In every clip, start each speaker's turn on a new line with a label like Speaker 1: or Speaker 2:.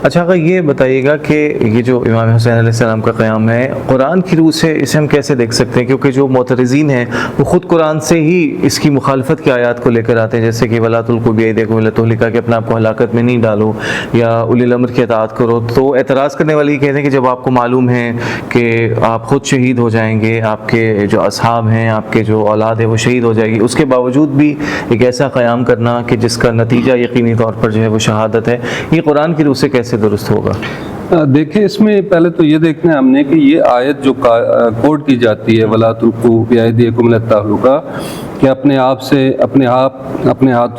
Speaker 1: اچھا اگر یہ بتائیے گا کہ یہ جو امام حسین علیہ السلام کا قیام ہے قرآن کی روح سے اسے ہم کیسے دیکھ سکتے ہیں؟ کیونکہ جو معترضین ہیں وہ خود قرآن سے ہی اس کی مخالفت کی آیات کو لے کر آتے ہیں، جیسے کہ وَلَا تُلْقُوا بِأَيْدِيكُمْ إِلَى التَّهْلُكَةِ کہ اپنے آپ کو ہلاکت میں نہیں ڈالو، یا اولی الامر کی اطاعت کرو. تو اعتراض کرنے والے یہ کہتے ہیں کہ جب آپ کو معلوم ہے کہ آپ خود شہید ہو جائیں گے، آپ کے جو اصحاب ہیں، آپ کے جو اولاد ہے وہ شہید ہو جائے گی، اس کے باوجود بھی ایک ایسا قیام کرنا کہ جس کا نتیجہ یقینی طور پر جو ہے وہ شہادت ہے، یہ قرآن کی روح سے کیسے درست ہوگا؟
Speaker 2: دیکھیں اس میں پہلے تو یہ دیکھنا ہے ہم نے کہ یہ آیت جو کوٹ کی جاتی ہے وَلَا تُلْقُوا بِأَيْدِيكُمْ إِلَى التَّهْلُكَةِ کہ اپنے ہاتھوں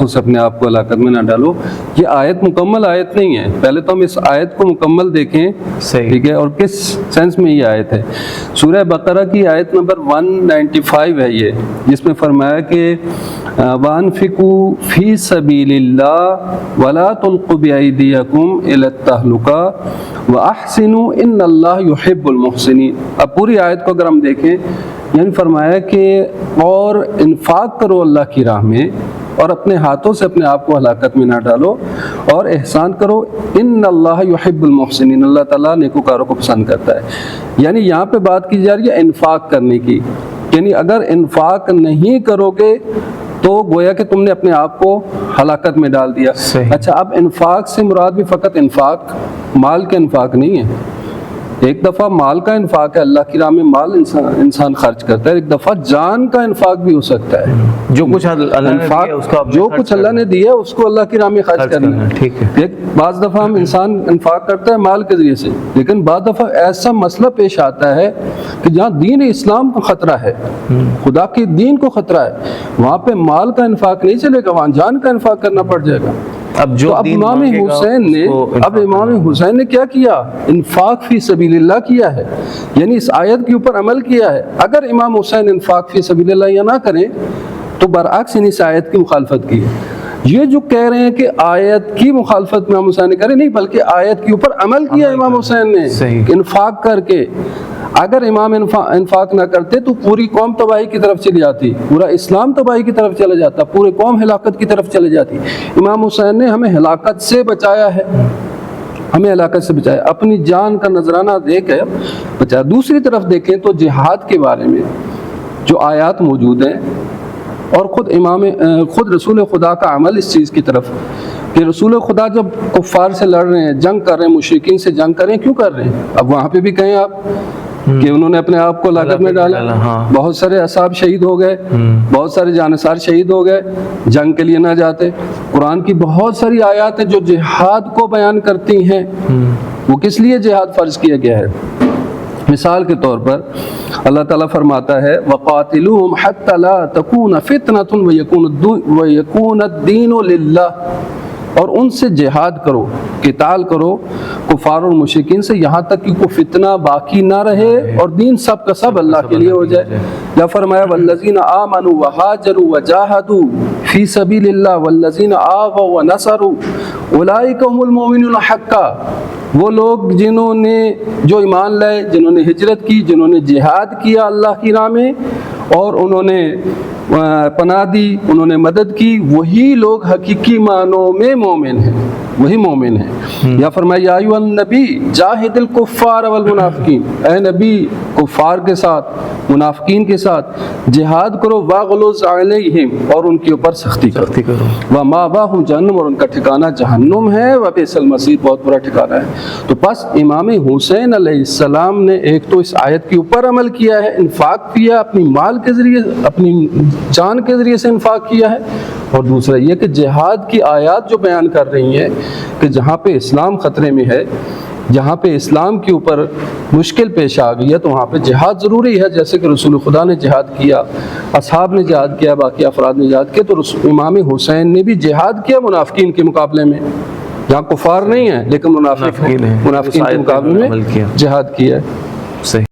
Speaker 2: سے اپنے آپ کو ہلاکت میں نہ ڈالو، یہ آیت مکمل آیت نہیں ہے. پہلے تو ہم اس آیت کو مکمل دیکھیں، ٹھیک ہے، اور کس سینس میں یہ آیت ہے. سورہ بقرہ کی آیت نمبر 195 ہے یہ، جس میں فرمایا کہ وَأَنفِقُوا فِي سَبِيلِ اللَّهِ وَلَا تُلْقُوا بِأَيْدِيكُمْ إِلَى التَّهْلُكَةِ وَأَحْسِنُوا إِنَّ اللَّهَ يُحِبُّ الْمُحْسِنِينَ. اب پوری آیت کو اگر ہم دیکھیں، یعنی فرمایا کہ اور انفاق کرو اللہ کی راہ میں، اور اپنے ہاتھوں سے اپنے آپ کو ہلاکت میں نہ ڈالو، اور احسان کرو، ان اللہ یحب المحسنین، اللہ تعالیٰ نیکوکاروں کو پسند کرتا ہے. یعنی یہاں پہ بات کی جا رہی ہے انفاق کرنے کی، یعنی اگر انفاق نہیں کرو گے تو گویا کہ تم نے اپنے آپ کو ہلاکت میں ڈال دیا. اچھا، اب انفاق سے مراد بھی فقط انفاق مال کا انفاق نہیں ہے. ایک دفعہ مال کا انفاق ہے، اللہ کی راہ میں مال انسان خرچ کرتا ہے، ایک دفعہ جان کا انفاق بھی ہو سکتا ہے.
Speaker 1: جو کچھ اللہ
Speaker 2: نے دیا اس کو اللہ کی راہ میں خرچ کرنا ہے.
Speaker 1: ٹھیک ہے.
Speaker 2: بعض دفعہ ہم انسان انفاق کرتا ہے مال کے ذریعے سے، لیکن بعض دفعہ ایسا مسئلہ پیش آتا ہے کہ جہاں دین اسلام کو خطرہ ہے، خدا کے دین کو خطرہ ہے، وہاں پہ مال کا انفاق نہیں چلے گا، وہاں جان کا انفاق کرنا پڑ جائے گا. تو اب امام حسین نے کیا کیا؟ انفاق فی سبیل اللہ کیا ہے، یعنی اس آیت کے اوپر عمل کیا ہے. اگر امام حسین انفاق فی سبیل اللہ یا نہ کریں تو برعکس اس آیت کی مخالفت کی ہے. یہ جو کہہ رہے ہیں کہ آیت کی مخالفت امام حسین نے کرے، نہیں بلکہ آیت کے اوپر عمل کیا امام حسین نے انفاق کر کے. اگر امام انفاق نہ کرتے تو پوری قوم تباہی کی طرف چلی جاتی، پورا اسلام تباہی کی طرف چلا جاتا، پورے قوم ہلاکت کی طرف چلی جاتی. امام حسین نے ہمیں ہلاکت سے بچایا ہے، ہمیں ہلاکت سے بچایا، اپنی جان کا نذرانہ دے کے بچایا. دوسری طرف دیکھیں تو جہاد کے بارے میں جو آیات موجود ہیں، اور خود رسول خدا کا عمل اس چیز کی طرف کہ رسول خدا جب کفار سے لڑ رہے ہیں، جنگ کر رہے ہیں، مشرکین سے جنگ کر رہے ہیں، کیوں کر رہے ہیں؟ اب وہاں پہ بھی کہیں آپ کہ انہوں نے اپنے آپ کو ہلاکت میں ڈالا، بہت سارے اصحاب شہید ہو گئے، بہت سارے جانثار شہید ہو گئے، جنگ کے لیے نہ جاتے. قرآن کی بہت ساری آیات ہیں جو جہاد کو بیان کرتی ہیں. وہ کس لیے جہاد فرض کیا گیا ہے؟ مثال کے طور پر اللہ تعالیٰ فرماتا ہے وَقَاتِلُوهُمْ حَتَّى لَا تَكُونَ فِتْنَةٌ وَيَكُونَ الدِّينُ لِلَّهِ، اور ان سے جہاد کرو، قتال کرو کفار اور مشرکین سے، یہاں تک کہ کوئی فتنہ باقی نہ رہے اور دین سب کا سب اللہ کے لیے ہو جائے. یا فرمایا وَالَّذِينَ آمَنُوا وَهَاجَرُوا وَجَاهَدُوا فِي سَبِيلِ اللَّهِ وَالَّذِينَ آوَوا وَنَصَرُوا أُولَئِكَ هُمُ الْمُؤْمِنُونَ حَقًّا. وہ لوگ جنہوں نے جو ایمان لائے، جنہوں نے ہجرت کی، جنہوں نے جہاد کیا اللہ کی راہ میں، اور انہوں نے پناہ دی، انہوں نے مدد کی، وہی لوگ حقیقی معنوں میں مومن ہیں، وہی مومن ہیں. یا فرمایا یا ایھا النبی جاہد الکفار والمنافقین، اے نبی کفار کے ساتھ، منافقین کے ساتھ جہاد کرو، واغلظ علیہم، اور ان کے اوپر سختی کرو، ومأواہم جہنم، اور ان کا ٹھکانہ جہنم ہے، وبئس المصیر، بہت برا ٹھکانہ ہے. تو بس امام حسین علیہ السلام نے ایک تو اس آیت کے اوپر عمل کیا ہے، انفاق کیا، اپنی مال کے ذریعے، اپنی جان کے ذریعے سے انفاق کیا ہے، اور دوسرا یہ کہ جہاد کی آیات جو بیان کر رہی ہیں کہ جہاں پہ اسلام خطرے میں ہے، جہاں پہ اسلام کے اوپر مشکل پیش آ گئی ہے، تو وہاں پہ جہاد ضروری ہے. جیسے کہ رسول خدا نے جہاد کیا، اصحاب نے جہاد کیا، باقی افراد نے جہاد کیا، تو امام حسین نے بھی جہاد کیا منافقین کے مقابلے میں، جہاں کفار نہیں ہیں لیکن منافقین کے مقابلے میں جہاد کیا ہے.